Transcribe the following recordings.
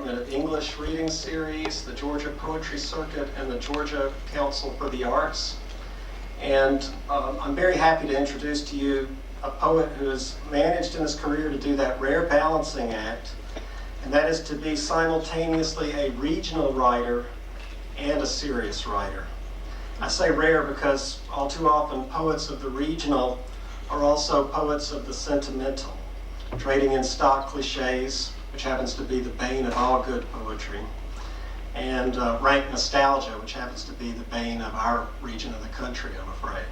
Department of English Reading Series, the Georgia Poetry Circuit, and the Georgia Council for the Arts. And I'm very happy to introduce to you a poet who has managed in his career to do that rare balancing act, and that is to be simultaneously a regional writer and a serious writer. I say rare because all too often poets of the regional are also poets of the sentimental, trading in stock cliches, which happens to be the bane of all good poetry, and rank nostalgia, which happens to be the bane of our region of the country, I'm afraid.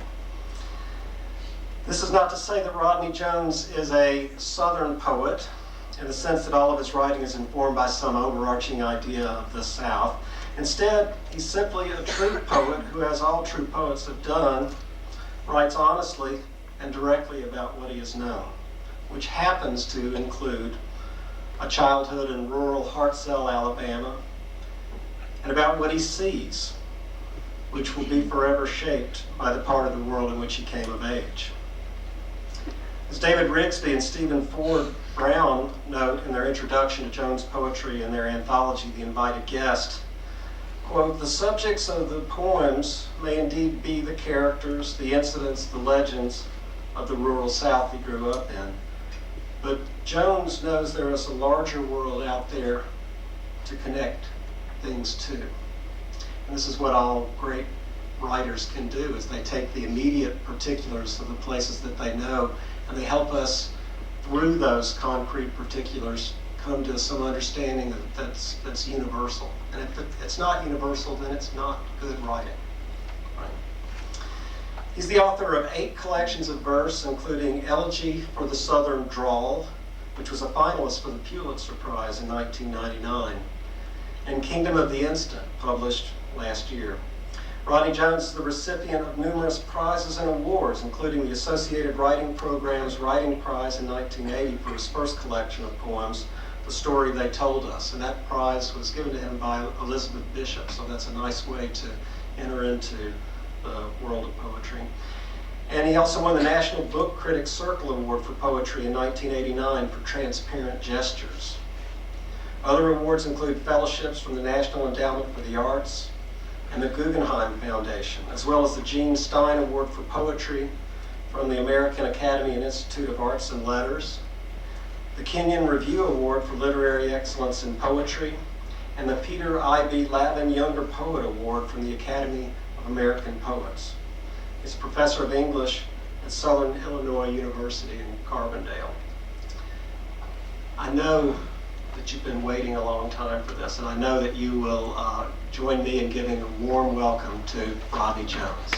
This is not to say that Rodney Jones is a Southern poet, in the sense that all of his writing is informed by some overarching idea of the South. Instead, he's simply a true poet who, as all true poets have done, writes honestly and directly about what he has known, which happens to include a childhood in rural Hartselle, Alabama, and about what he sees, which will be forever shaped by the part of the world in which he came of age. As David Rigsby and Stephen Ford Brown note in their introduction to Jones' poetry in their anthology, The Invited Guest, quote, "The subjects of the poems may indeed be the characters, the incidents, the legends of the rural South he grew up in, but Jones knows there is a larger world out there to connect things to." And this is what all great writers can do, is they take the immediate particulars of the places that they know, and they help us, through those concrete particulars, come to some understanding that's universal. And if it's not universal, then it's not good writing. Right? He's the author of 8 collections of verse, including Elegy for the Southern Drawl, which was a finalist for the Pulitzer Prize in 1999, and Kingdom of the Instant, published last year. Rodney Jones is the recipient of numerous prizes and awards, including the Associated Writing Program's Writing Prize in 1980 for his first collection of poems, The Story They Told Us. And that prize was given to him by Elizabeth Bishop, so that's a nice way to enter into the world of poetry. And he also won the National Book Critics Circle Award for Poetry in 1989 for Transparent Gestures. Other awards include fellowships from the National Endowment for the Arts and the Guggenheim Foundation, as well as the Gene Stein Award for Poetry from the American Academy and Institute of Arts and Letters, the Kenyon Review Award for Literary Excellence in Poetry, and the Peter I.B. Lavin Younger Poet Award from the Academy of American Poets. He's a professor of English at Southern Illinois University in Carbondale. I know that you've been waiting a long time for this, and I know that you will join me in giving a warm welcome to Rodney Jones.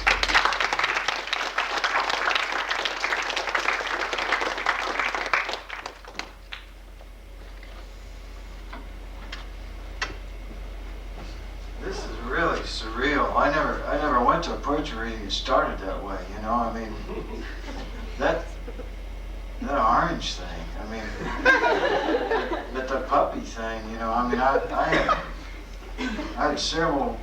This is really surreal. I never went to a poetry reading that started that way, you know? I mean, that orange thing, I mean, but the puppy thing, you know, I mean, I had several,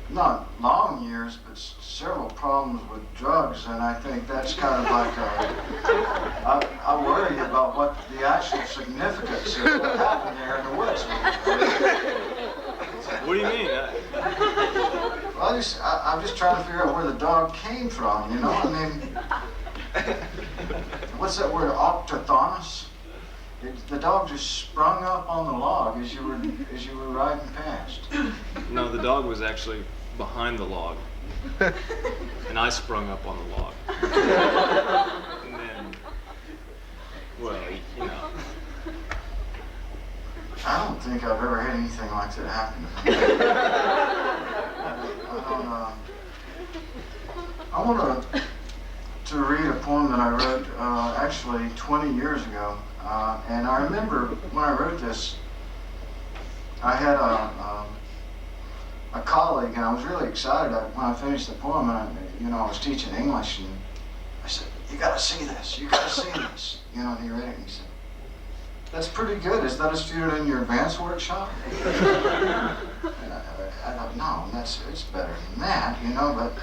not long years, but several problems with drugs, and I think that's kind of like I worry about what the actual significance of what happened there in the woods. What do you mean? Well, I'm just trying to figure out where the dog came from, you know? I mean, what's that word, octothonus? The dog just sprung up on the log as you were riding past. No, the dog was actually behind the log, and I sprung up on the log. And then, well, you know. I don't think I've ever had anything like that happen to me. I want to read a poem that I wrote actually 20 years ago. And I remember when I wrote this, I had a colleague, and I was really excited when I finished the poem. And I was teaching English, and I said, "You got to see this. You got to see this." You know, and he read it, and he said, "That's pretty good. Is that a student in your advanced workshop?" And I thought, no, it's better than that, you know. But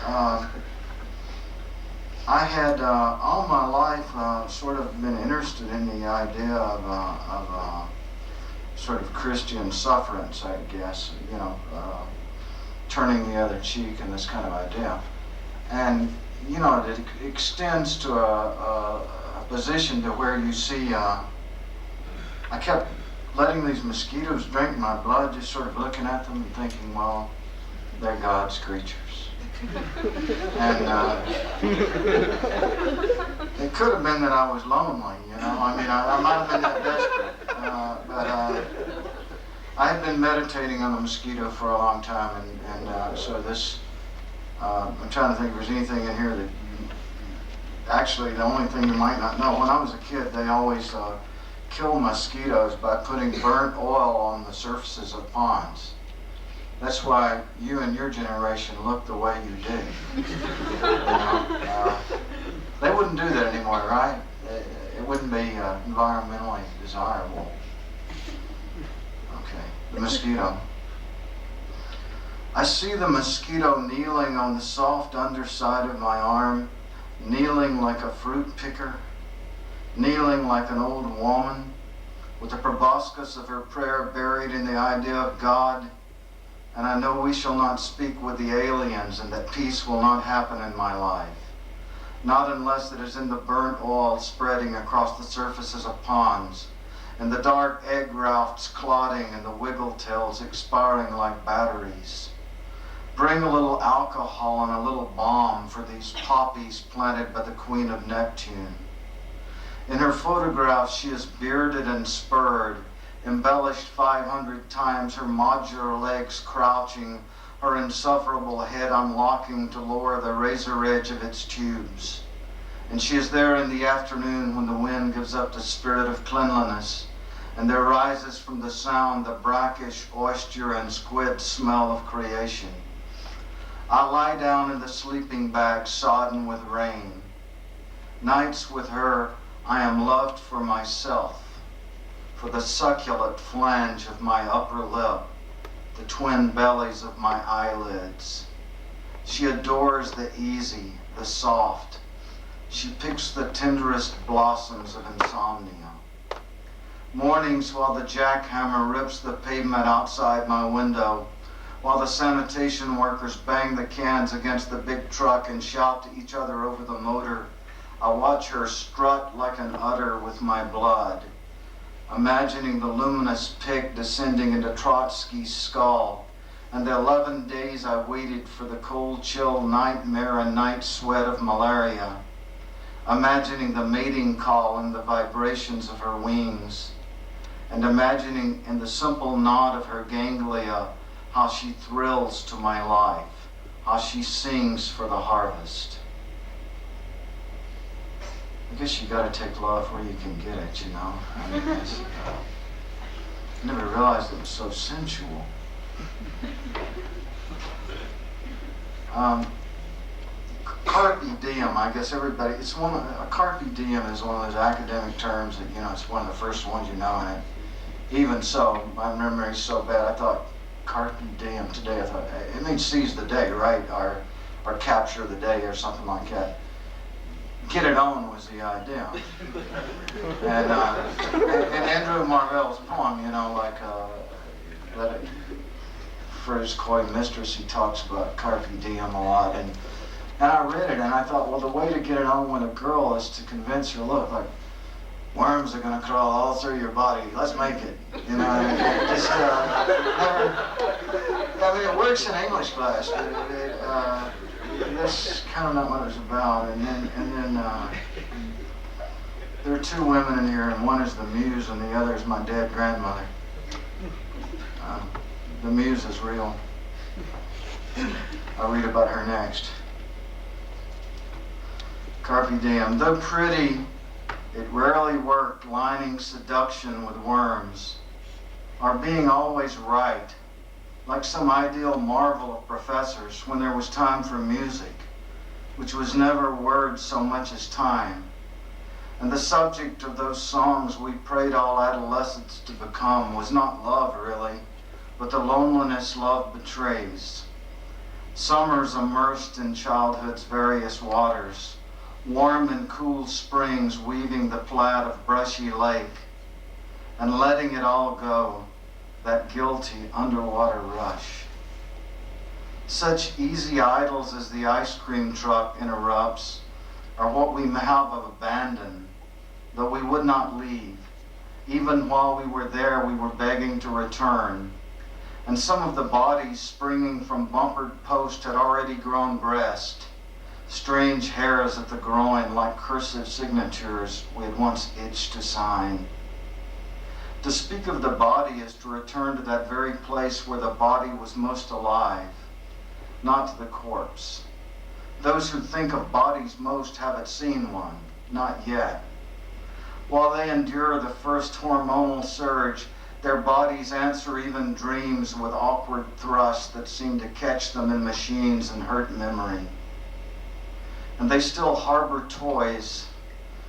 I had all my life sort of been interested in the idea of sort of Christian sufferance, I guess, turning the other cheek and this kind of idea. And, it extends to a position to where you see, I kept letting these mosquitoes drink my blood, just sort of looking at them and thinking, well, they're God's creatures. And it could have been that I was lonely, I might have been that desperate. But I had been meditating on the mosquito for a long time, and so this, I'm trying to think if there's anything in here that actually, the only thing you might not know, when I was a kid, they always kill mosquitoes by putting burnt oil on the surfaces of ponds. That's why you and your generation look the way you do. They wouldn't do that anymore, right? It wouldn't be environmentally desirable. Okay, the mosquito. I see the mosquito kneeling on the soft underside of my arm, kneeling like a fruit picker, kneeling like an old woman, with the proboscis of her prayer buried in the idea of God. And I know we shall not speak with the aliens, and that peace will not happen in my life. Not unless it is in the burnt oil spreading across the surfaces of ponds, and the dark egg rafts clotting, and the wiggle tails expiring like batteries. Bring a little alcohol and a little balm for these poppies planted by the Queen of Neptune. In her photograph, she is bearded and spurred, embellished 500 times, her modular legs crouching, her insufferable head unlocking to lower the razor edge of its tubes. And she is there in the afternoon when the wind gives up the spirit of cleanliness, and there rises from the sound the brackish oyster and squid smell of creation. I lie down in the sleeping bag sodden with rain. Nights with her, I am loved for myself, for the succulent flange of my upper lip, the twin bellies of my eyelids. She adores the easy, the soft. She picks the tenderest blossoms of insomnia. Mornings while the jackhammer rips the pavement outside my window, while the sanitation workers bang the cans against the big truck and shout to each other over the motor, I watch her strut like an udder with my blood, imagining the luminous pig descending into Trotsky's skull, and the 11 days I waited for the cold, chill nightmare and night sweat of malaria, imagining the mating call and the vibrations of her wings, and imagining in the simple nod of her ganglia how she thrills to my life, how she sings for the harvest. I guess you gotta take love where you can get it, I never realized it was so sensual. Carpe Diem, I guess everybody, a Carpe Diem is one of those academic terms that, it's one of the first ones and even so, my memory's so bad, I thought, Carpe Diem today, I thought, it means seize the day, right? Or capture the day or something like that. Get it on was the idea. And Andrew Marvell's poem, for his coy mistress, he talks about Carpe Diem a lot. And I read it and I thought, well, the way to get it on with a girl is to convince her, look, like, worms are going to crawl all through your body. Let's make it. It works in English class, but that's kind of not what it's about. And then there are two women in here, and one is the Muse, and the other is my dead grandmother. The Muse is real. I'll read about her next. Carpe Diem. Though pretty, it rarely worked lining seduction with worms, or being always right, like some ideal marvel of professors when there was time for music, which was never words so much as time. And the subject of those songs we prayed all adolescents to become was not love, really, but the loneliness love betrays. Summers immersed in childhood's various waters, warm and cool springs weaving the plaid of brushy lake, and letting it all go, that guilty underwater rush. Such easy idols as the ice cream truck interrupts are what we have of abandon, though we would not leave. Even while we were there, we were begging to return. And some of the bodies springing from bumpered post had already grown breast, strange hairs at the groin like cursive signatures we had once itched to sign. To speak of the body is to return to that very place where the body was most alive, not the corpse. Those who think of bodies most haven't seen one, not yet. While they endure the first hormonal surge, their bodies answer even dreams with awkward thrusts that seem to catch them in machines and hurt memory. And they still harbor toys,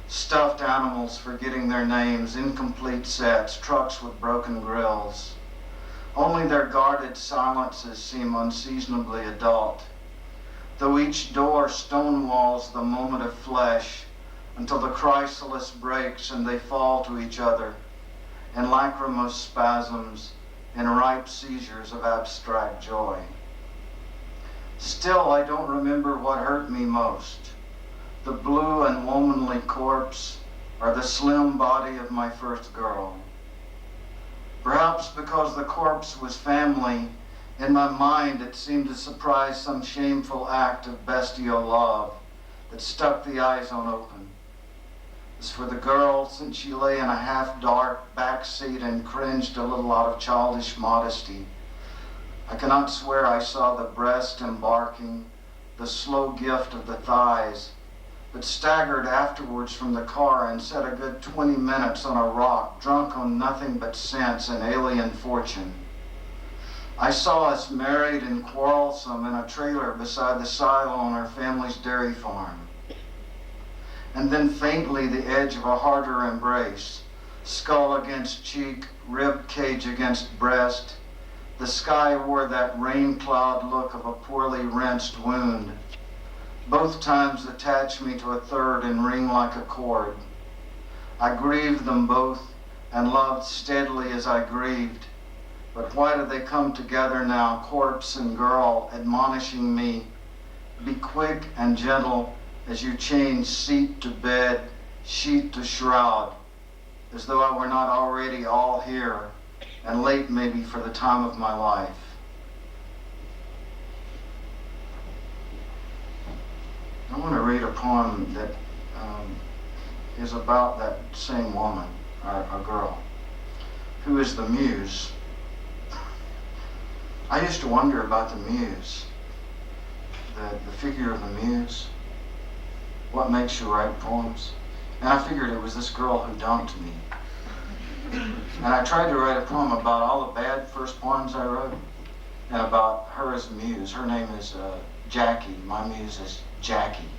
stuffed animals forgetting their names, incomplete sets, trucks with broken grills. Only their guarded silences seem unseasonably adult, though each door stonewalls the moment of flesh until the chrysalis breaks and they fall to each other in lachrymose spasms, in ripe seizures of abstract joy. Still, I don't remember what hurt me most, the blue and womanly corpse or the slim body of my first girl. Perhaps because the corpse was family, in my mind it seemed to surprise some shameful act of bestial love that stuck the eyes on open. As for the girl, since she lay in a half-dark back seat and cringed a little out of childish modesty, I cannot swear I saw the breast embarking, the slow gift of the thighs, but staggered afterwards from the car and sat a good 20 minutes on a rock, drunk on nothing but sense and alien fortune. I saw us married and quarrelsome in a trailer beside the silo on our family's dairy farm. And then faintly the edge of a harder embrace, skull against cheek, rib cage against breast. The sky wore that rain cloud look of a poorly rinsed wound. Both times attached me to a third and ring like a cord. I grieved them both and loved steadily as I grieved. But why do they come together now, corpse and girl, admonishing me, be quick and gentle as you change seat to bed, sheet to shroud, as though I were not already all here and late maybe for the time of my life. I want to read a poem that is about that same woman, a girl, who is the Muse. I used to wonder about the Muse, the figure of the Muse, what makes you write poems. And I figured it was this girl who dumped me. And I tried to write a poem about all the bad first poems I wrote and about her as Muse. Her name is Jackie. My Muse is Jackie.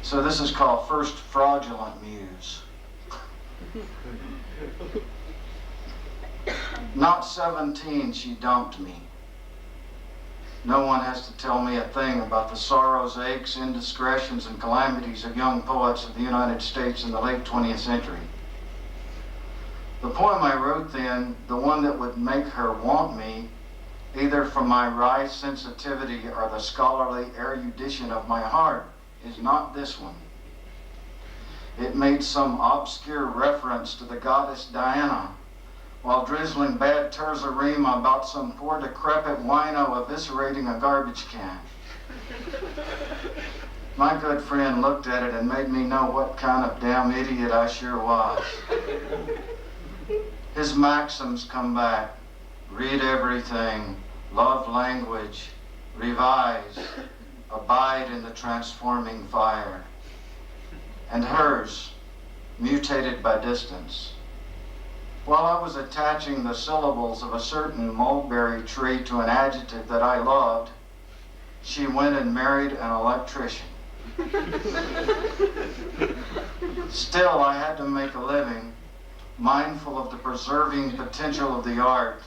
So this is called First Fraudulent Muse. Not 17, she dumped me. No one has to tell me a thing about the sorrows, aches, indiscretions, and calamities of young poets of the United States in the late 20th century. The poem I wrote then, the one that would make her want me, either from my wry sensitivity or the scholarly erudition of my heart, is not this one. It made some obscure reference to the goddess Diana, while drizzling bad terzarima about some poor decrepit wino eviscerating a garbage can. My good friend looked at it and made me know what kind of damn idiot I sure was. His maxims come back: read everything, love language, revise, abide in the transforming fire. And hers, mutated by distance. While I was attaching the syllables of a certain mulberry tree to an adjective that I loved, she went and married an electrician. Still, I had to make a living, mindful of the preserving potential of the art,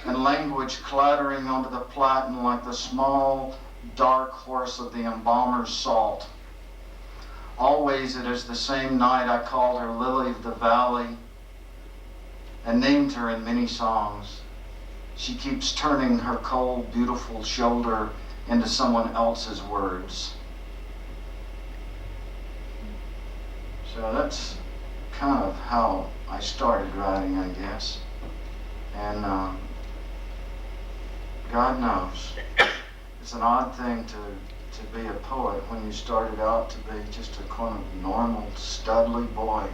and language clattering onto the platen like the small, dark horse of the embalmer's salt. Always it is the same night I called her Lily of the Valley and named her in many songs. She keeps turning her cold, beautiful shoulder into someone else's words. So that's kind of how I started writing, I guess. And God knows, it's an odd thing to be a poet when you started out to be just a kind of normal, studly boy.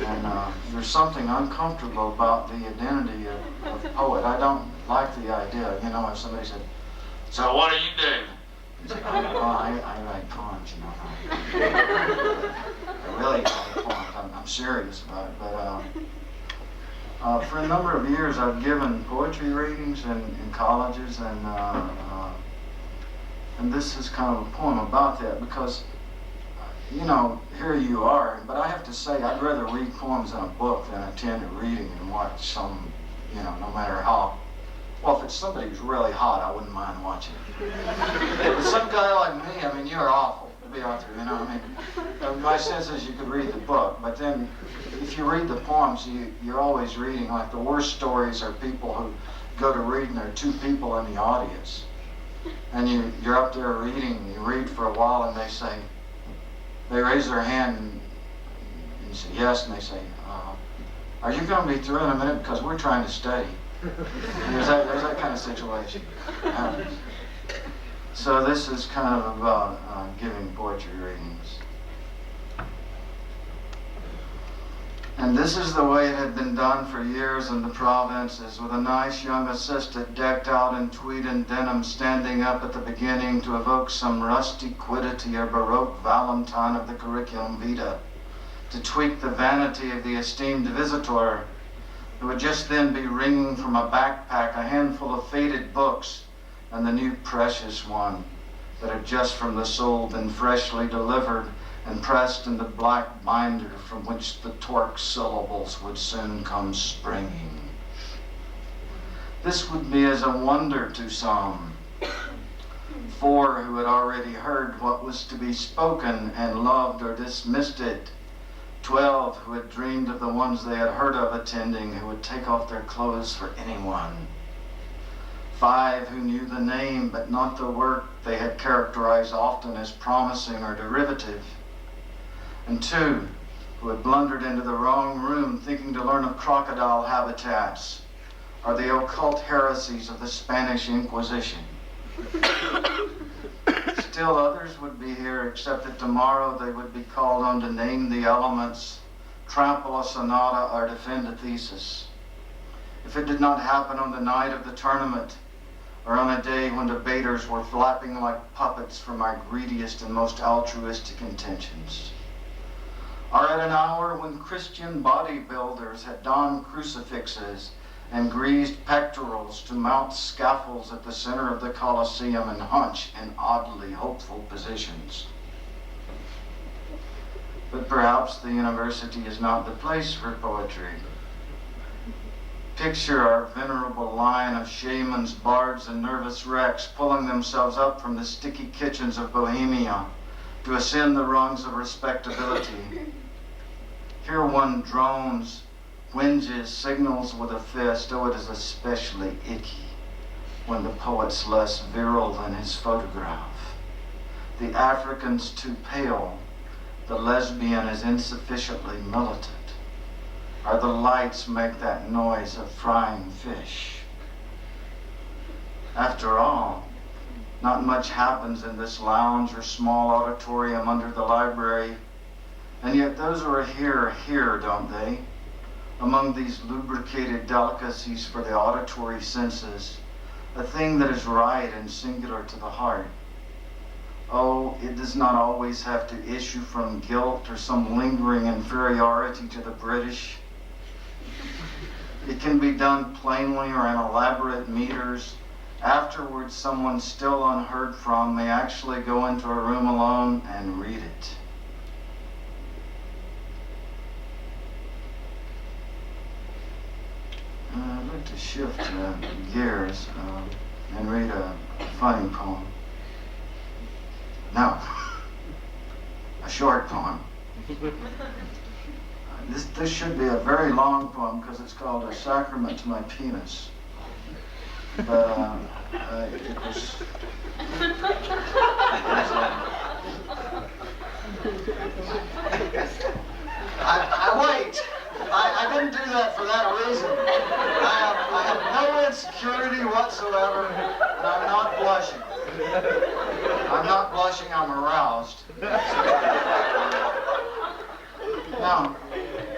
And there's something uncomfortable about the identity of poet. I don't like the idea, you know, if somebody said, "So what do you do?" You say, "Oh, well, I write poems, you know." I really write poems. I'm serious about it. But for a number of years, I've given poetry readings in colleges, and this is kind of a poem about that because, you know, here you are, but I have to say I'd rather read poems in a book than attend a reading and watch some, you know, no matter how, well, if it's somebody who's really hot, I wouldn't mind watching it. But some guy like me, I mean, you're awful to be out there, you know, I mean, my sense is you could read the book, but then if you read the poems, you're always reading, like the worst stories are people who go to read and there are two people in the audience. And you're up there reading, you read for a while and they raise their hand and you say yes, and they say, "Are you going to be through in a minute because we're trying to study?" There's that kind of situation. So this is kind of about giving poetry readings. And this is the way it had been done for years in the provinces, with a nice young assistant decked out in tweed and denim standing up at the beginning to evoke some rusty quiddity or baroque valentine of the curriculum vitae, to tweak the vanity of the esteemed visitor, who would just then be wringing from a backpack a handful of faded books and the new precious one that had just from the soul been freshly delivered and pressed in the black binder from which the torque syllables would soon come springing. This would be as a wonder to some, 4 who had already heard what was to be spoken and loved or dismissed it, 12 who had dreamed of the ones they had heard of attending, who would take off their clothes for anyone, 5 who knew the name but not the work they had characterized often as promising or derivative, and 2 who had blundered into the wrong room thinking to learn of crocodile habitats or the occult heresies of the Spanish Inquisition. Still others would be here, except that tomorrow they would be called on to name the elements, trample a sonata, or defend a thesis. If it did not happen on the night of the tournament, or on a day when debaters were flapping like puppets for my greediest and most altruistic intentions, or at an hour when Christian bodybuilders had donned crucifixes and greased pectorals to mount scaffolds at the center of the Colosseum and hunch in oddly hopeful positions. But perhaps the university is not the place for poetry. Picture our venerable line of shamans, bards, and nervous wrecks pulling themselves up from the sticky kitchens of Bohemia to ascend the rungs of respectability. Here one drones, whinges, signals with a fist. Oh, it is especially icky when the poet's less virile than his photograph. The African's too pale, the lesbian is insufficiently militant, or the lights make that noise of frying fish. After all, not much happens in this lounge or small auditorium under the library, and yet those who are here, don't they? Among these lubricated delicacies for the auditory senses, a thing that is right and singular to the heart. Oh, it does not always have to issue from guilt or some lingering inferiority to the British. It can be done plainly or in elaborate meters. Afterwards, someone still unheard from may actually go into a room alone and read it. I'd like to shift gears and read a funny poem. No. short poem. This should be a very long poem because it's called A Sacrament to My Penis. But it was... Wait! I didn't do that for that reason. I have no insecurity whatsoever, and I'm not blushing. I'm not blushing, I'm aroused. Now,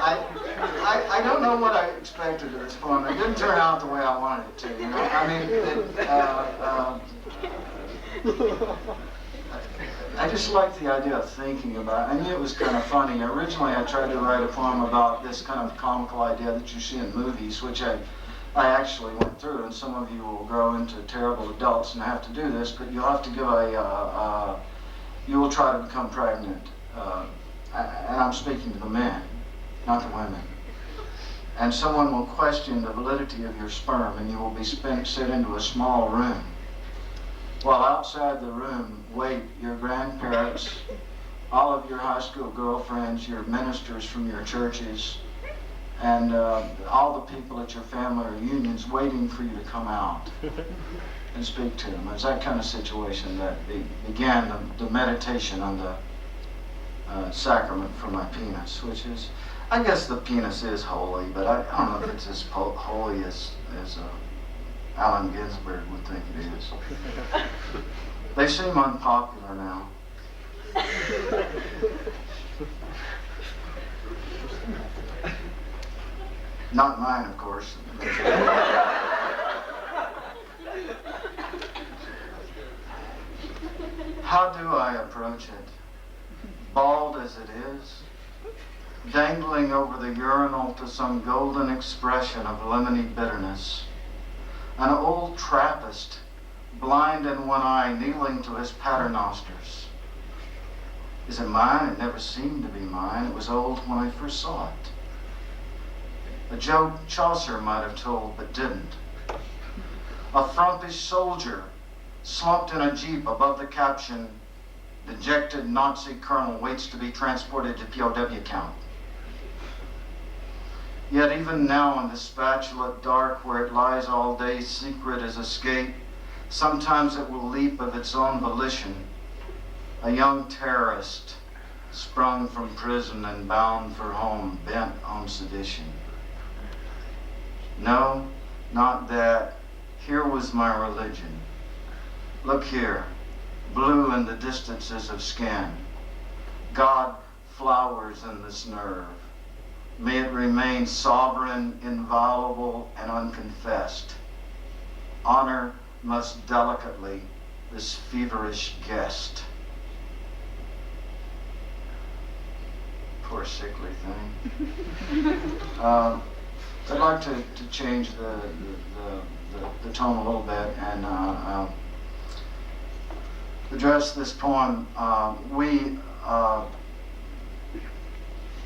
I don't know what I expected of this poem. It didn't turn out the way I wanted it to, you know. I mean, I just like the idea of thinking about it. I knew it was kind of funny. Originally, I tried to write a poem about this kind of comical idea that you see in movies, which I actually went through, and some of you will grow into terrible adults and have to do this, but you'll have to give you will try to become pregnant. And I'm speaking to the men, not the women. And someone will question the validity of your sperm, and you will be sent into a small room. While outside the room wait your grandparents, all of your high school girlfriends, your ministers from your churches, and all the people at your family reunions waiting for you to come out and speak to them. It's that kind of situation that began the meditation on the sacrament for my penis, which is, I guess the penis is holy, but I don't know if it's as holy as Allen Ginsberg would think it is. They seem unpopular now. Not mine, of course. How do I approach it? Bald as it is, dangling over the urinal to some golden expression of lemony bitterness. An old Trappist, blind in one eye, kneeling to his paternosters. Is it mine? It never seemed to be mine. It was old when I first saw it. A joke Chaucer might have told, but didn't. A frumpish soldier slumped in a jeep above the caption, "Dejected Nazi colonel waits to be transported to POW camp." Yet even now in the spatulate dark where it lies all day secret as escape, sometimes it will leap of its own volition, a young terrorist sprung from prison and bound for home, bent on sedition. No, not that. Here was my religion. Look here, blue in the distances of skin. God flowers in this nerve. May it remain sovereign, inviolable, and unconfessed. Honor most delicately this feverish guest. Poor sickly thing. I'd like to change the tone a little bit and address this poem.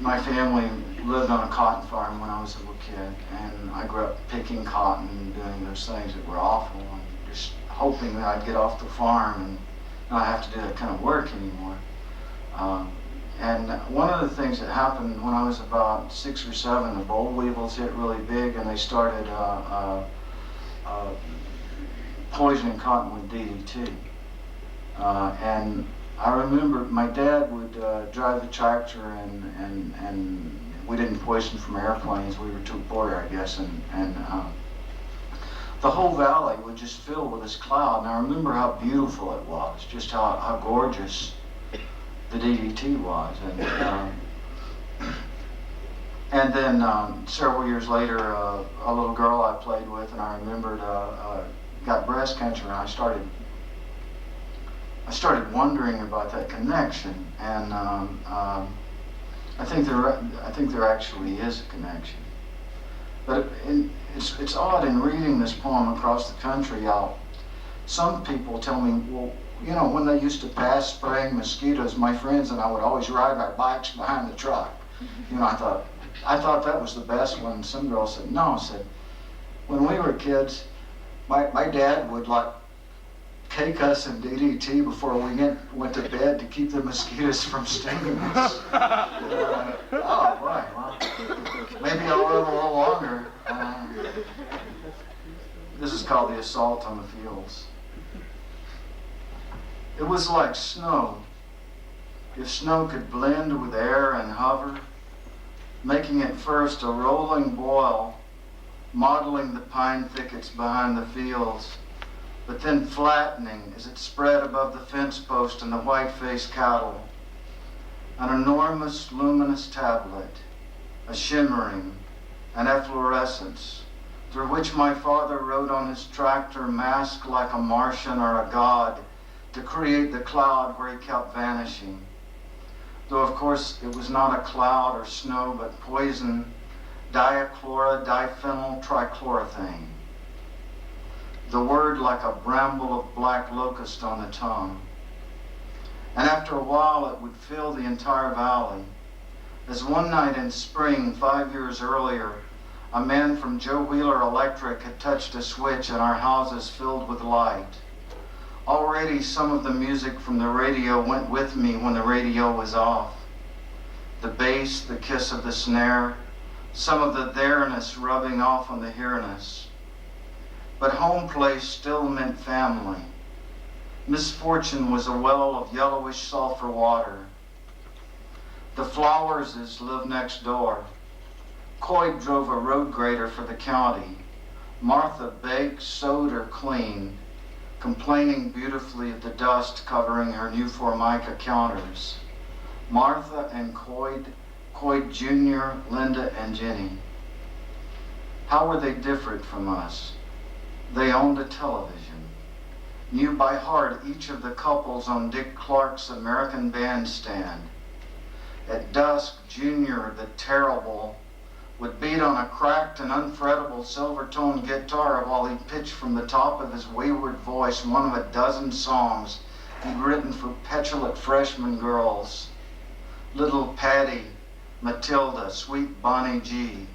My family lived on a cotton farm when I was a little kid, and I grew up picking cotton and doing those things that were awful, and just hoping that I'd get off the farm and not have to do that kind of work anymore. And one of the things that happened when I was about 6 or 7, the boll weevils hit really big, and they started poisoning cotton with DDT. And I remember my dad would drive the tractor, and we didn't poison from airplanes. We were too poor, I guess, and the whole valley would just fill with this cloud. And I remember how beautiful it was, just how gorgeous the DDT was. And then several years later, a little girl I played with, and I remembered got breast cancer, and I started wondering about that connection, and I think there actually is a connection. But it's odd in reading this poem across the country. Some people tell me, well, you know, when they used to pass spraying mosquitoes, my friends and I would always ride our bikes behind the truck. You know, I thought that was the best one. Some girl said, no, when we were kids, my dad would like K-Cuss and DDT before we went to bed to keep the mosquitoes from stinging us. Oh boy, well, maybe I'll live a little longer. This is called the assault on the fields. It was like snow. If snow could blend with air and hover, making it first a rolling boil, modeling the pine thickets behind the fields, but then flattening as it spread above the fence post and the white-faced cattle. An enormous luminous tablet, a shimmering, an efflorescence, through which my father rode on his tractor masked like a Martian or a god to create the cloud where he kept vanishing. Though of course it was not a cloud or snow, but poison, diphenyl trichlorothane. The word like a bramble of black locust on the tongue. And after a while it would fill the entire valley. As one night in spring, 5 years earlier, a man from Joe Wheeler Electric had touched a switch and our houses filled with light. Already some of the music from the radio went with me when the radio was off. The bass, the kiss of the snare, some of the there-ness rubbing off on the here-ness. But home place still meant family. Misfortune was a well of yellowish sulfur water. The Flowerses lived next door. Coyd drove a road grader for the county. Martha baked, sewed, or cleaned, complaining beautifully of the dust covering her new Formica counters. Martha and Coyd Jr., Linda, and Jenny. How were they different from us? They owned a television, knew by heart each of the couples on Dick Clark's American Bandstand. At dusk, Junior, the terrible, would beat on a cracked and unfrettable silver-toned guitar while he pitched from the top of his wayward voice one of a dozen songs he'd written for petulant freshman girls. Little Patty, Matilda, Sweet Bonnie G.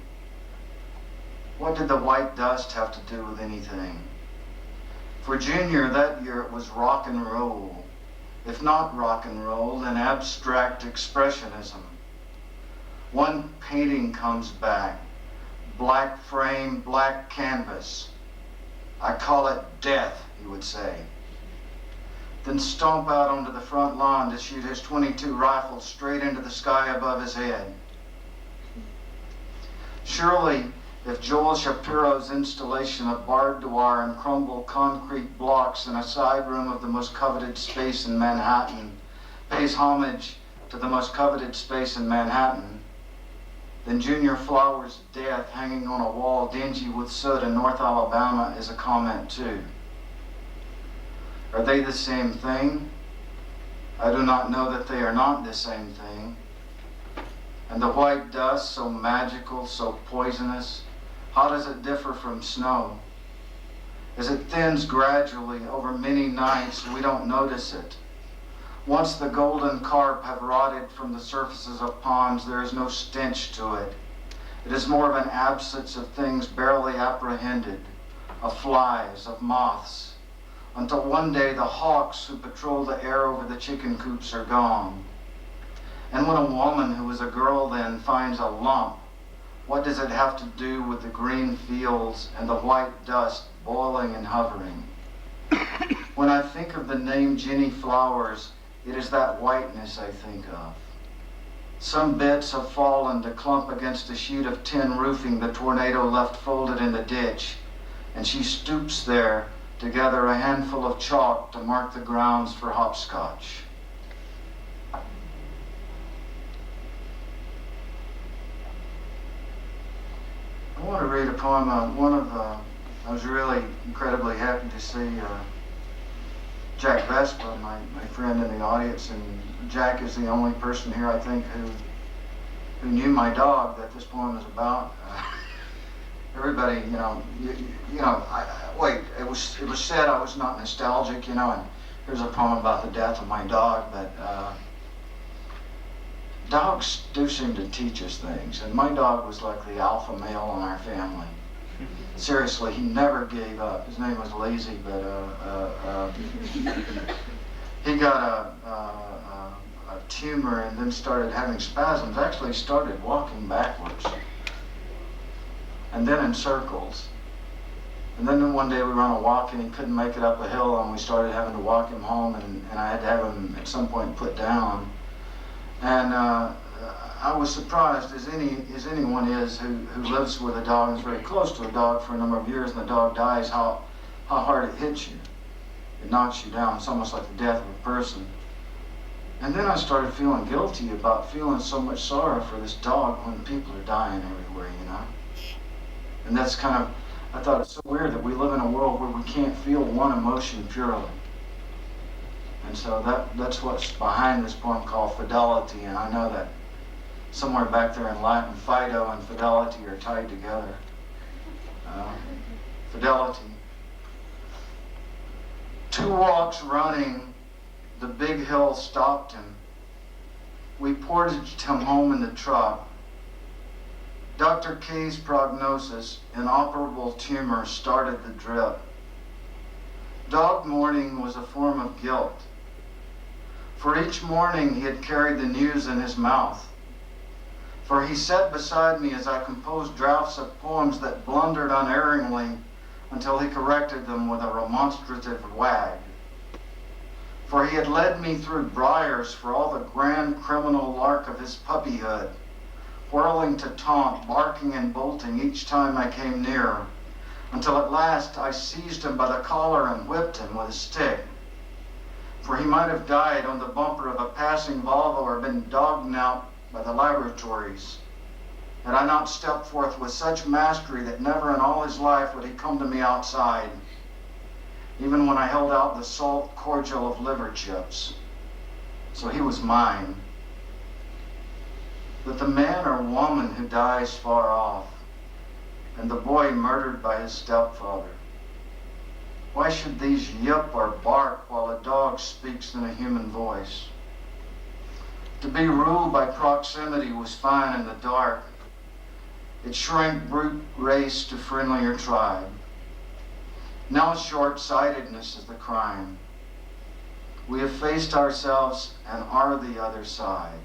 What did the white dust have to do with anything? For Junior that year it was rock and roll. If not rock and roll, then abstract expressionism. One painting comes back, black frame, black canvas. I call it death, he would say. Then stomp out onto the front lawn to shoot his .22 rifle straight into the sky above his head. Surely, if Joel Shapiro's installation of barbed wire and crumbled concrete blocks in a side room of the most coveted space in Manhattan pays homage to the most coveted space in Manhattan, then Junior Flowers' death hanging on a wall dingy with soot in North Alabama is a comment too. Are they the same thing? I do not know that they are not the same thing. And the white dust, so magical, so poisonous, how does it differ from snow? As it thins gradually over many nights, we don't notice it. Once the golden carp have rotted from the surfaces of ponds, there is no stench to it. It is more of an absence of things barely apprehended, of flies, of moths, until one day the hawks who patrol the air over the chicken coops are gone. And when a woman who was a girl then finds a lump, what does it have to do with the green fields and the white dust boiling and hovering? When I think of the name Jenny Flowers, it is that whiteness I think of. Some bits have fallen to clump against a sheet of tin roofing the tornado left folded in the ditch, and she stoops there to gather a handful of chalk to mark the grounds for hopscotch. I want to read a poem. I was really incredibly happy to see Jack Vespa, my friend in the audience, and Jack is the only person here, I think, who knew my dog that this poem is about. Everybody, it was said I was not nostalgic, and here's a poem about the death of my dog, but dogs do seem to teach us things, and my dog was like the alpha male in our family. Seriously, he never gave up. His name was Lazy, but he got a tumor and then started having spasms. Actually started walking backwards and then in circles. And then one day we were on a walk and he couldn't make it up a hill, and we started having to walk him home, and I had to have him at some point put down. And I was surprised, as anyone is who lives with a dog and is very close to a dog for a number of years, and the dog dies, how hard it hits you. It knocks you down. It's almost like the death of a person. And then I started feeling guilty about feeling so much sorrow for this dog when people are dying everywhere, you know. And that's kind of, I thought it's so weird that we live in a world where we can't feel one emotion purely. And so that's what's behind this poem called Fidelity. And I know that somewhere back there in Latin, Fido and fidelity are tied together. Fidelity. 2 walks running, the big hill stopped him. We portaged him home in the truck. Dr. K's prognosis, inoperable tumor, started the drip. Dog mourning was a form of guilt. For each morning he had carried the news in his mouth. For he sat beside me as I composed drafts of poems that blundered unerringly until he corrected them with a remonstrative wag. For he had led me through briars for all the grand criminal lark of his puppyhood, whirling to taunt, barking and bolting each time I came near, until at last I seized him by the collar and whipped him with a stick. For he might have died on the bumper of a passing Volvo or been dogged out by the laboratories, had I not stepped forth with such mastery that never in all his life would he come to me outside, even when I held out the salt cordial of liver chips. So he was mine. But the man or woman who dies far off, and the boy murdered by his stepfather, why should these yip or bark while a dog speaks in a human voice? To be ruled by proximity was fine in the dark. It shrank brute race to friendlier tribe. Now short-sightedness is the crime. We have faced ourselves and are the other side.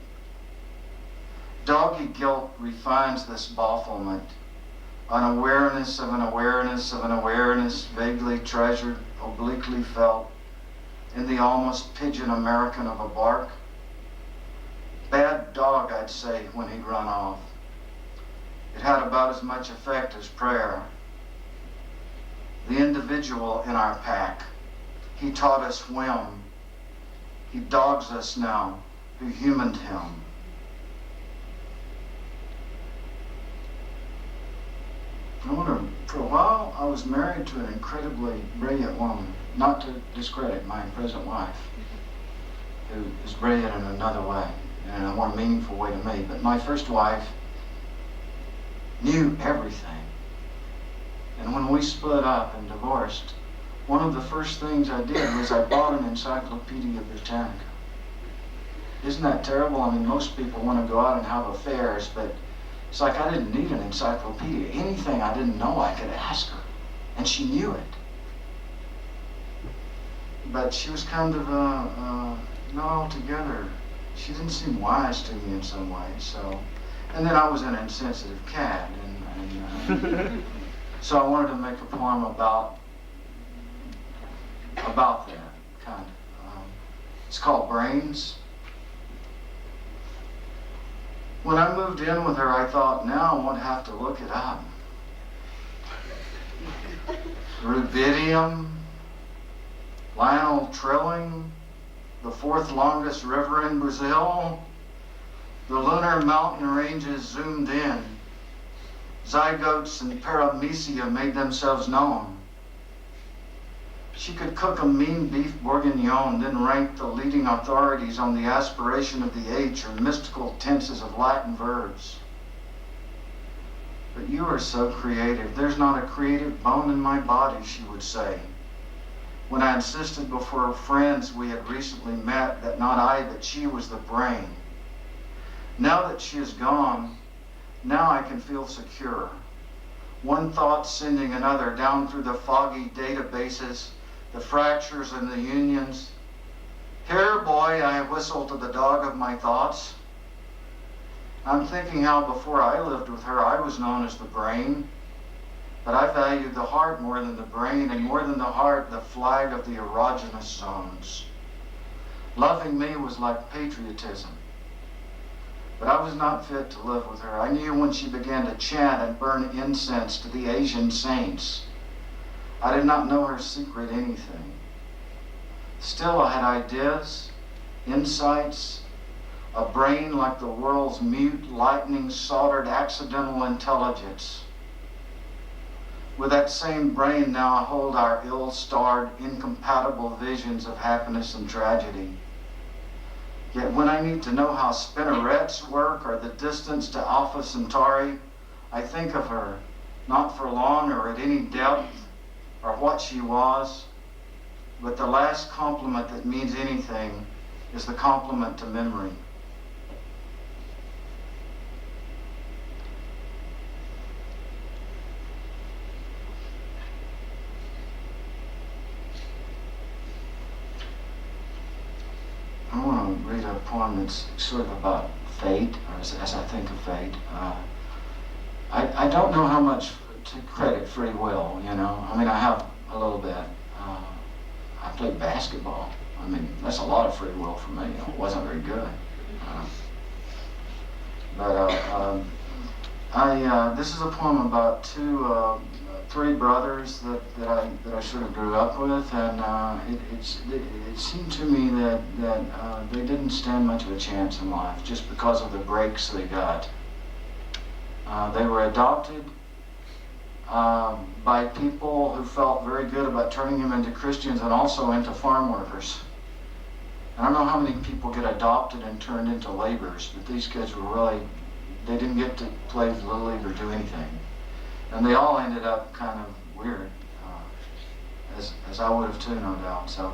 Doggy guilt refines this bafflement, an awareness of an awareness of an awareness, vaguely treasured, obliquely felt, in the almost pigeon American of a bark. Bad dog, I'd say, when he'd run off. It had about as much effect as prayer. The individual in our pack, he taught us whim. He dogs us now, who humaned him. I wonder, for a while I was married to an incredibly brilliant woman, not to discredit my present wife, who is brilliant in another way, in a more meaningful way to me. But my first wife knew everything. And when we split up and divorced, one of the first things I did was I bought an Encyclopedia Britannica. Isn't that terrible? I mean, most people want to go out and have affairs, but it's like I didn't need an encyclopedia. Anything I didn't know, I could ask her, and she knew it. But she was kind of not altogether. She didn't seem wise to me in some ways. So, and then I was an insensitive cat, and so I wanted to make a poem about that kind of. It's called Brains. When I moved in with her, I thought, now I won't have to look it up. Rubidium, Lionel Trilling, the 4th longest river in Brazil, the lunar mountain ranges zoomed in. Zygotes and paramecia made themselves known. She could cook a mean beef bourguignon, then rank the leading authorities on the aspiration of the H or mystical tenses of Latin verbs. But you are so creative. There's not a creative bone in my body, she would say. When I insisted before friends we had recently met that not I, but she was the brain. Now that she is gone, now I can feel secure. one thought sending another down through the foggy databases, the fractures and the unions. Here, boy, I whistle to the dog of my thoughts. I'm thinking how before I lived with her, I was known as the brain. But I valued the heart more than the brain, and more than the heart, the flag of the erogenous zones. Loving me was like patriotism. But I was not fit to live with her. I knew when she began to chant and burn incense to the Asian saints. I did not know her secret anything. Still, I had ideas, insights, a brain like the world's mute, lightning, soldered, accidental intelligence. With that same brain now I hold our ill-starred, incompatible visions of happiness and tragedy. Yet when I need to know how spinnerets work or the distance to Alpha Centauri, I think of her, not for long or at any depth or what she was, but the last compliment that means anything is the compliment to memory. I want to read a poem that's sort of about fate, or as I think of fate. I don't know how much to credit free will, you know. I mean, I have a little bit. I played basketball. I mean, that's a lot of free will for me. It wasn't very good. This is a poem about three brothers that I sort of grew up with, and it seemed to me that they didn't stand much of a chance in life just because of the breaks they got. They were adopted by people who felt very good about turning them into Christians and also into farm workers. I don't know how many people get adopted and turned into laborers, but these kids were really, they didn't get to play Little League or do anything. And they all ended up kind of weird, as I would have too, no doubt. So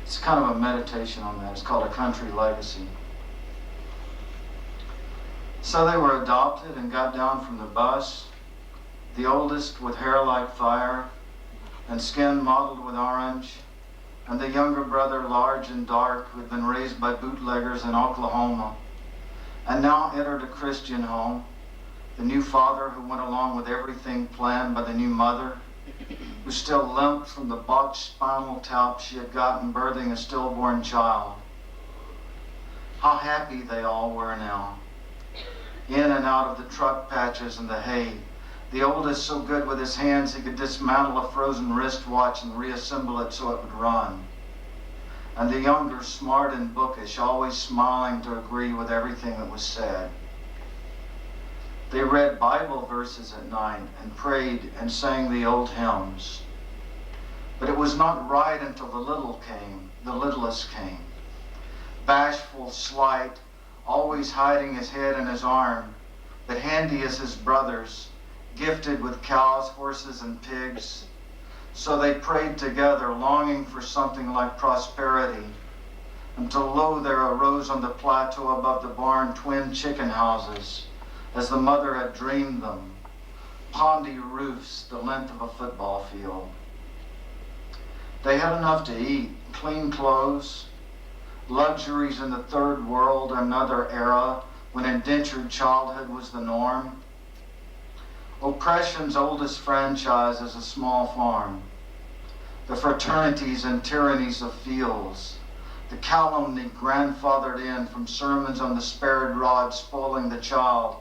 it's kind of a meditation on that. It's called A Country Legacy. So they were adopted and got down from the bus, the oldest with hair like fire and skin mottled with orange, and the younger brother large and dark who had been raised by bootleggers in Oklahoma and now entered a Christian home. The new father who went along with everything planned by the new mother, who still limped from the botched spinal tap she had gotten birthing a stillborn child. How happy they all were now, in and out of the truck patches and the hay. The oldest so good with his hands he could dismantle a frozen wristwatch and reassemble it so it would run. And the younger smart and bookish, always smiling to agree with everything that was said. They read Bible verses at night and prayed and sang the old hymns. But it was not right until the littlest came. Bashful, slight, always hiding his head in his arm, but handy as his brothers, gifted with cows, horses, and pigs. So they prayed together, longing for something like prosperity, until lo, there arose on the plateau above the barn twin chicken houses, as the mother had dreamed them, pondy roofs the length of a football field. They had enough to eat, clean clothes, luxuries in the third world, another era when indentured childhood was the norm. Oppression's oldest franchise is a small farm. The fraternities and tyrannies of fields. The calumny grandfathered in from sermons on the spared rod spoiling the child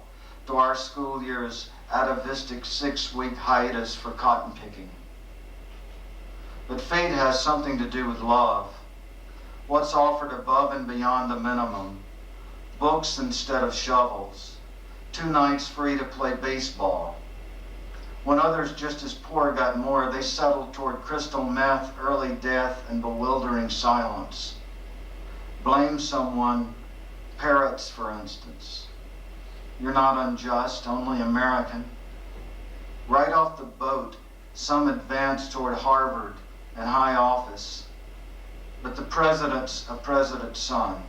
to our school year's atavistic 6-week hiatus for cotton picking. But fate has something to do with love. What's offered above and beyond the minimum? Books instead of shovels. 2 nights free to play baseball. When others just as poor got more, they settled toward crystal meth, early death, and bewildering silence. Blame someone, parrots for instance. You're not unjust, only American. Right off the boat, some advanced toward Harvard and high office. But the president's a president's son.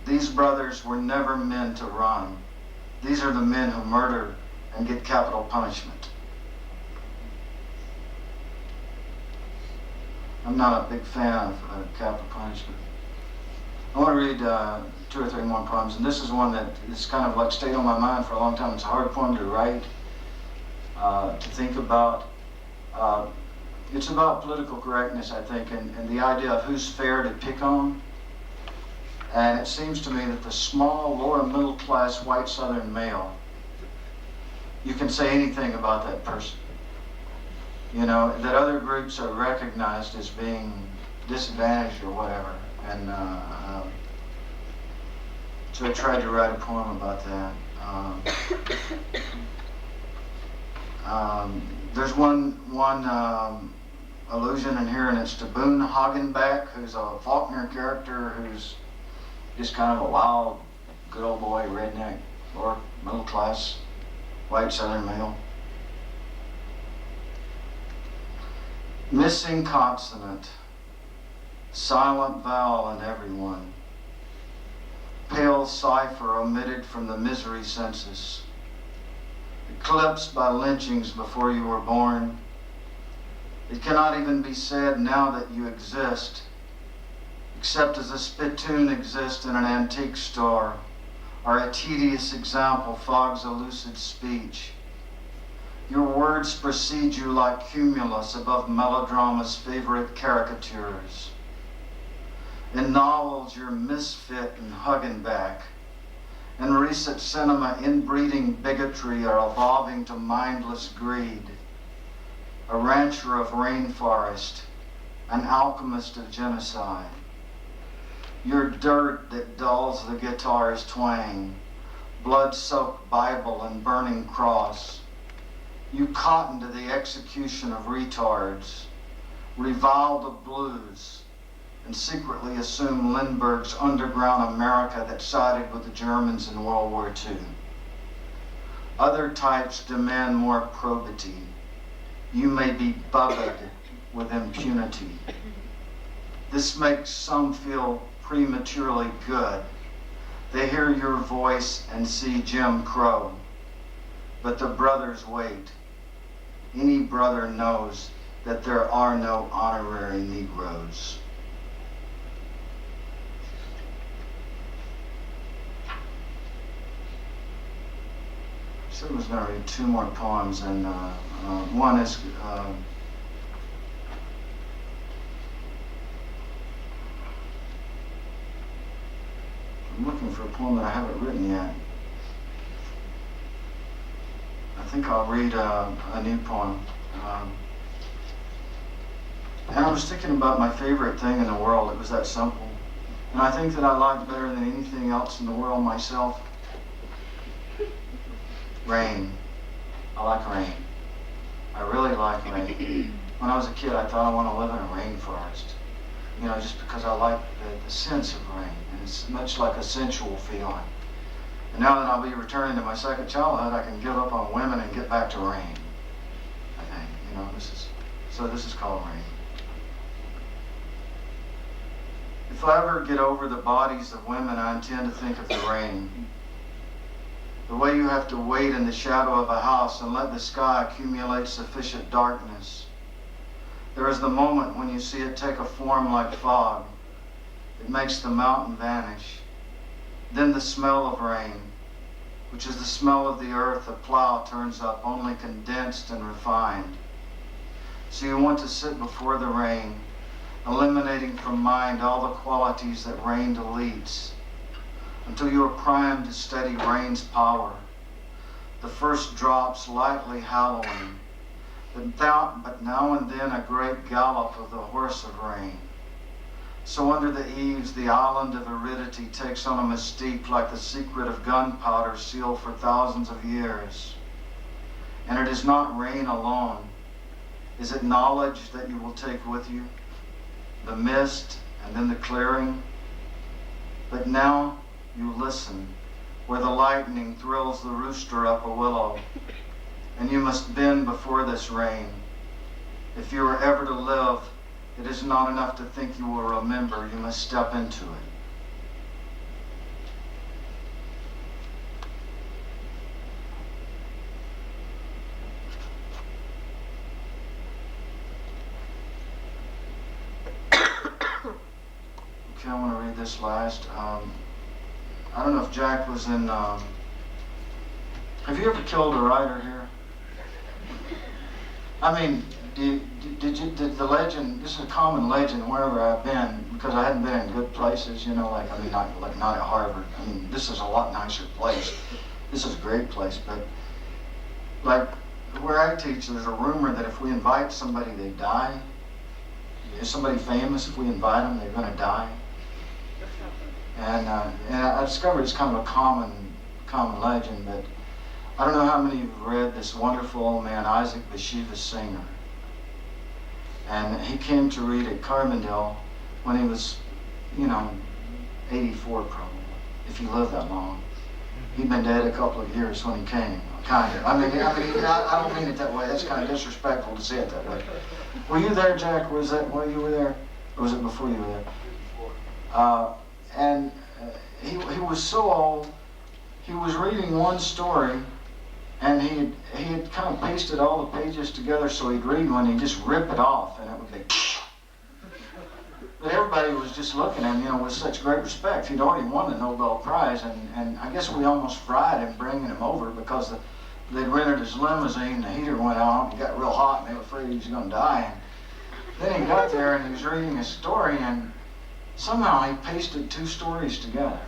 These brothers were never men to run. These are the men who murder and get capital punishment. I'm not a big fan of capital punishment. I want to read 2 or 3 more poems, and this is one that is kind of like stayed on my mind for a long time. It's a hard poem to write, to think about. It's about political correctness, I think, and the idea of who's fair to pick on. And it seems to me that the small, lower middle class white Southern male, you can say anything about that person. You know, that other groups are recognized as being disadvantaged or whatever. And so I tried to write a poem about that. There's one allusion in here, and it's to Boone Hagenbeck, who's a Faulkner character who's just kind of a wild, good old boy, redneck, or middle class, white Southern male. Missing consonant, silent vowel in everyone, pale cipher omitted from the misery census, eclipsed by lynchings before you were born. It cannot even be said now that you exist, except as a spittoon exists in an antique store, or a tedious example fogs a lucid speech. Your words precede you like cumulus above melodrama's favorite caricatures. In novels, you're misfit and hugging back. In recent cinema, inbreeding bigotry are evolving to mindless greed. A rancher of rainforest, an alchemist of genocide. You're dirt that dulls the guitar's twang, blood-soaked Bible and burning cross. You cotton to the execution of retards, revile the blues, and secretly assume Lindbergh's underground America that sided with the Germans in World War II. Other types demand more probity. You may be bugged with impunity. This makes some feel prematurely good. They hear your voice and see Jim Crow. But the brothers wait. Any brother knows that there are no honorary Negroes. I said I was going to read 2 more poems, and one is I'm looking for a poem that I haven't written yet. I think I'll read a new poem. And I was thinking about my favorite thing in the world. It was that simple. And I think that I liked better than anything else in the world myself. Rain. I like rain. I really like rain. When I was a kid, I thought I want to live in a rainforest. You know, just because I like the sense of rain. And it's much like a sensual feeling. And now that I'll be returning to my second childhood, I can give up on women and get back to rain. I think, you know, this is called rain. If I ever get over the bodies of women, I intend to think of the rain. The way you have to wait in the shadow of a house and let the sky accumulate sufficient darkness. There is the moment when you see it take a form like fog. It makes the mountain vanish. Then the smell of rain, which is the smell of the earth the plow turns up, only condensed and refined. So you want to sit before the rain, eliminating from mind all the qualities that rain deletes, until you are primed to steady rain's power, the first drops lightly hallowing, but now and then a great gallop of the horse of rain. So under the eaves, the island of aridity takes on a mystique like the secret of gunpowder sealed for thousands of years. And it is not rain alone. Is it knowledge that you will take with you? The mist and then the clearing? But now you listen, where the lightning thrills the rooster up a willow. And you must bend before this rain. If you are ever to live, it is not enough to think you will remember. You must step into it. Okay, I want to read this last. I don't know if Jack was in. Have you ever killed a writer here? I mean, did the legend? This is a common legend wherever I've been, because I hadn't been in good places. You know, like, I mean, not at Harvard. I mean, this is a lot nicer place. This is a great place, but like where I teach, there's a rumor that if we invite somebody, they die. Is somebody famous, if we invite them, they're going to die. And I discovered it's kind of a common legend, but I don't know how many of you have read this wonderful old man, Isaac Bashevis Singer. And he came to read at Carbondale when he was, 84 probably, if he lived that long. He'd been dead a couple of years when he came, kind of. I don't mean it that way. That's kind of disrespectful to say it that way. Were you there, Jack? Was that while you were there? Or was it before you were there? He was so old, he was reading one story, and he had kind of pasted all the pages together so he'd read one, he'd just rip it off, and it would be... But everybody was just looking at him, with such great respect. He'd already won the Nobel Prize, and I guess we almost fried him bringing him over because they'd rented his limousine, the heater went out, he got real hot, and they were afraid he was going to die. And then he got there, and he was reading his story, and somehow he pasted two stories together.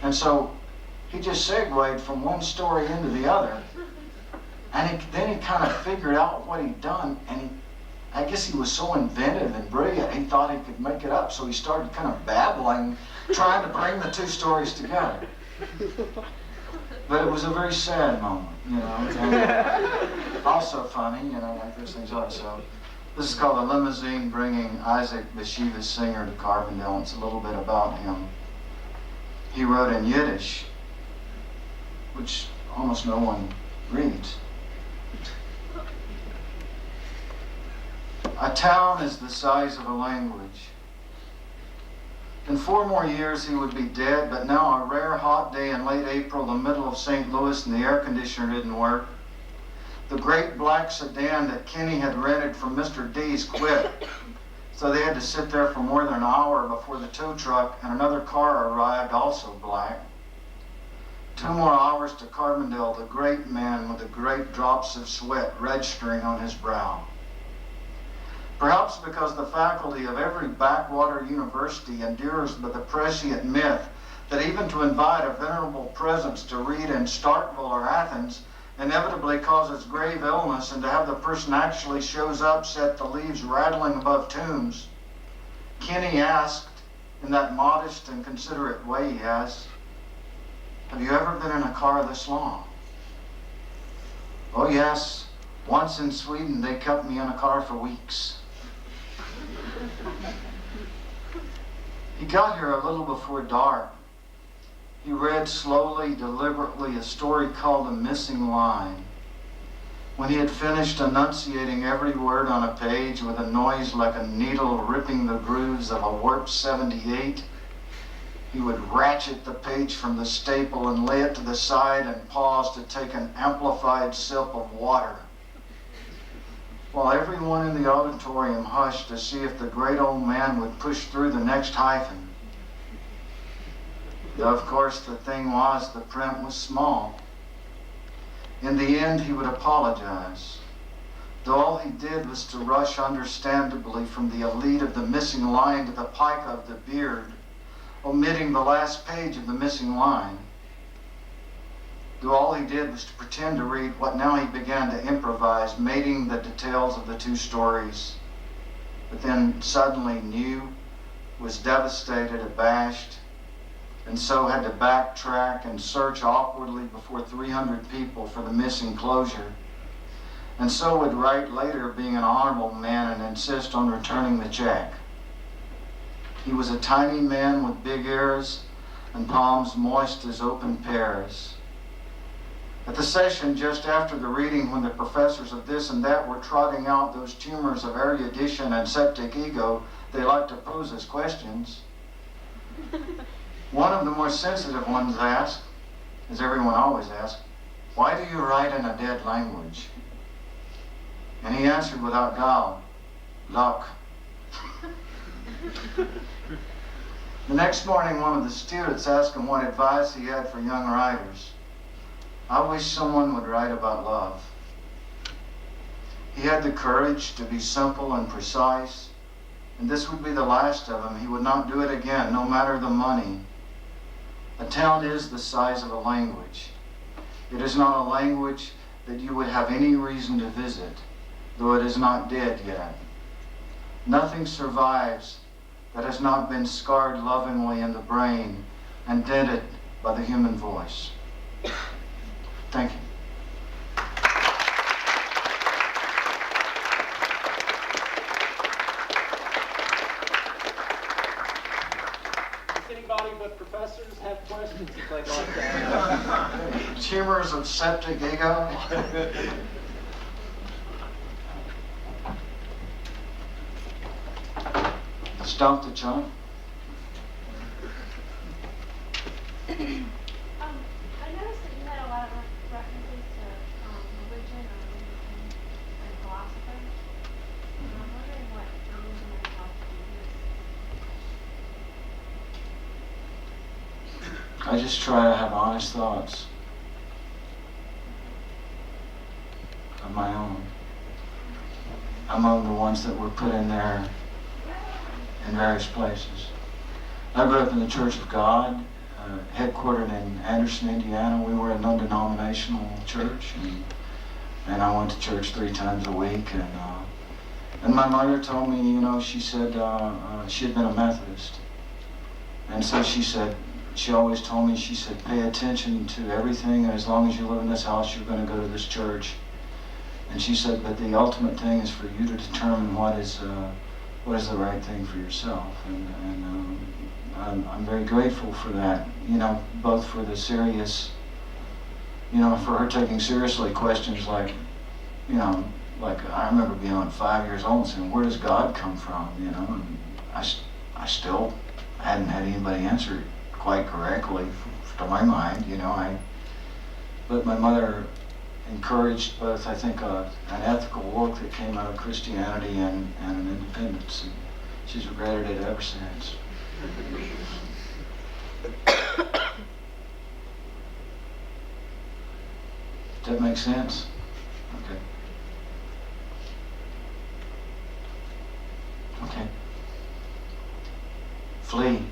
And so he just segued from one story into the other, and then he kind of figured out what he'd done, and I guess he was so inventive and brilliant, he thought he could make it up, so he started kind of babbling, trying to bring the two stories together. But it was a very sad moment, and also funny, like those things are. So this is called A Limousine Bringing Isaac Bashevis Singer to Carbondale. It's a little bit about him. He wrote in Yiddish, which almost no one reads. A town is the size of a language. In 4 more years he would be dead, but now a rare hot day in late April, the middle of St. Louis, and the air conditioner didn't work. The great black sedan that Kenny had rented from Mr. D's quit, so they had to sit there for more than an hour before the tow truck and another car arrived, also black. 2 more hours to Carbondale, the great man with the great drops of sweat registering on his brow. Perhaps because the faculty of every backwater university endures the prescient myth that even to invite a venerable presence to read in Starkville or Athens inevitably causes grave illness, and to have the person actually shows up set the leaves rattling above tombs, Kenny asked, in that modest and considerate way he has, "Have you ever been in a car this long?" "Oh yes, once in Sweden they kept me in a car for weeks." He got here a little before dark. He read slowly, deliberately, a story called The Missing Line. When he had finished enunciating every word on a page with a noise like a needle ripping the grooves of a warp 78, he would ratchet the page from the staple and lay it to the side and pause to take an amplified sip of water, while everyone in the auditorium hushed to see if the great old man would push through the next hyphen. Though, of course, the thing was, the print was small. In the end, he would apologize, though all he did was to rush understandably from the elite of the missing line to the pipe of the beard, omitting the last page of the missing line. Though all he did was to pretend to read what now he began to improvise, mating the details of the 2 stories, but then suddenly knew, was devastated, abashed, and so had to backtrack and search awkwardly before 300 people for the missing closure, and so would write later, being an honorable man, and insist on returning the check. He was a tiny man with big ears and palms moist as open pears. At the session just after the reading, when the professors of this and that were trotting out those tumors of erudition and septic ego they like to pose as questions, one of the more sensitive ones asked, as everyone always asks, "Why do you write in a dead language?" And he answered without guile, "Luck." The next morning, one of the students asked him what advice he had for young writers. "I wish someone would write about love." He had the courage to be simple and precise, and this would be the last of him. He would not do it again, no matter the money. A town is the size of a language. It is not a language that you would have any reason to visit, though it is not dead yet. Nothing survives that has not been scarred lovingly in the brain and dented by the human voice. Thank you. Anybody but professors have questions if they'd like to ask? Tumors of septic ego. Stump the chump. I noticed that you had a lot of references to religion or religion and philosophers. And I'm wondering what religion and philosophy is. I just try to have honest thoughts of my own, among the ones that were put in there in various places. I grew up in the Church of God, headquartered in Anderson, Indiana. We were a non-denominational church, and I went to church 3 times a week. And my mother told me, you know, she said she had been a Methodist, and so she always told me, she said, pay attention to everything, and as long as you live in this house, you're going to go to this church. And she said, but the ultimate thing is for you to determine what is the right thing for yourself. And I'm very grateful for that, you know, both for the serious, you know, for her taking seriously questions like, you know, like I remember being like 5 years old and saying, where does God come from, you know, and I still hadn't had anybody answer it quite correctly to my mind, you know. But my mother encouraged both, I think, an ethical work that came out of Christianity and an independence, and she's regretted it ever since. Does that make sense? Okay. Okay. Flee.